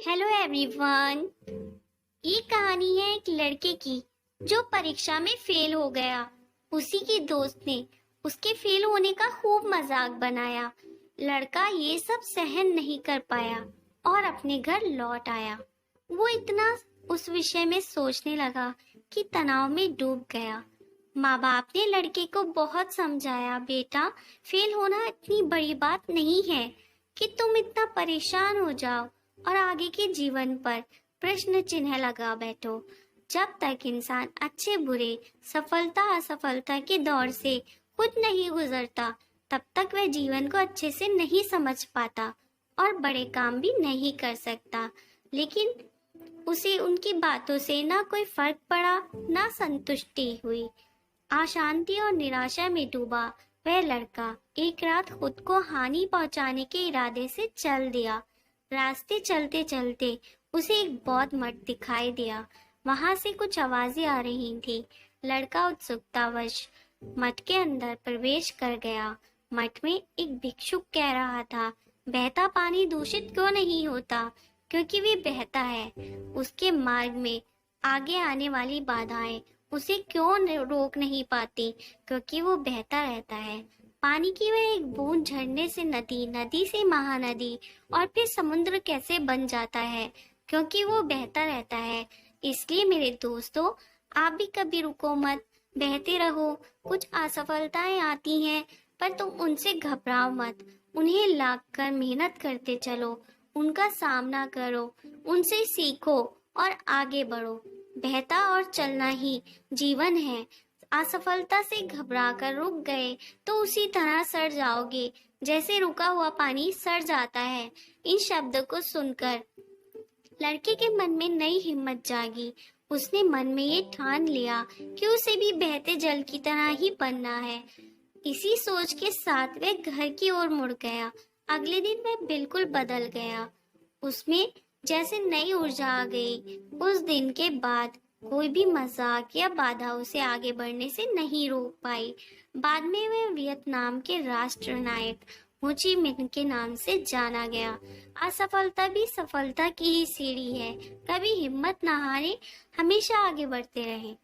Hello everyone. ये कहानी है एक लड़के की जो परीक्षा में फेल हो गया। उसी के दोस्त ने उसके फेल होने का खूब मजाक बनाया। लड़का ये सब सहन नहीं कर पाया और अपने घर लौट आया। वो इतना उस विषय में सोचने लगा कि तनाव में डूब गया। माँ बाप ने लड़के को बहुत समझाया, बेटा फेल होना इतनी बड़ी बात नहीं है कि तुम इतना परेशान हो जाओ और आगे के जीवन पर प्रश्न चिन्ह लगा बैठो। जब तक इंसान अच्छे बुरे, सफलता असफलता के दौर से खुद नहीं गुजरता, तब तक वह जीवन को अच्छे से नहीं समझ पाता और बड़े काम भी नहीं कर सकता। लेकिन उसे उनकी बातों से ना कोई फर्क पड़ा, ना संतुष्टि हुई। अशांति और निराशा में डूबा वह लड़का एक रात खुद को हानि पहुंचाने के इरादे से चल दिया। रास्ते चलते चलते उसे एक बौद्ध मठ दिखाई दिया। वहां से कुछ आवाजें आ रही थी। लड़का उत्सुकतावश मठ के अंदर प्रवेश कर गया। मठ में एक भिक्षुक कह रहा था, बहता पानी दूषित क्यों नहीं होता? क्योंकि वे बहता है। उसके मार्ग में आगे आने वाली बाधाएं उसे क्यों रोक नहीं पाती? क्योंकि वो बहता रहता है। पानी की वह एक बूंद झरने से नदी, नदी से महानदी और फिर समुद्र कैसे बन जाता है? क्योंकि वो बहता रहता है। इसलिए मेरे दोस्तों, आप भी कभी रुको मत, बहते रहो। कुछ असफलताएं आती हैं, पर तुम उनसे घबराओ मत। उन्हें लाग कर मेहनत करते चलो, उनका सामना करो, उनसे सीखो और आगे बढ़ो। बहता और चलना ही जीवन है। असफलता से घबराकर रुक गए तो उसी तरह सड़ जाओगे जैसे रुका हुआ पानी सड़ जाता है। इन शब्दों को सुनकर लड़के के मन में नई हिम्मत जागी। उसने मन में ये ठान लिया कि उसे भी बहते जल की तरह ही बनना है। इसी सोच के साथ वह घर की ओर मुड़ गया। अगले दिन वह बिल्कुल बदल गया। उसमें जैसे नई ऊर्जा आ गई। उस दिन के बाद कोई भी मजाक या बाधा उसे आगे बढ़ने से नहीं रोक पाई। बाद में वह वियतनाम के राष्ट्र नायक हो ची मिन्ह के नाम से जाना गया। असफलता भी सफलता की ही सीढ़ी है। कभी हिम्मत न हारे, हमेशा आगे बढ़ते रहें।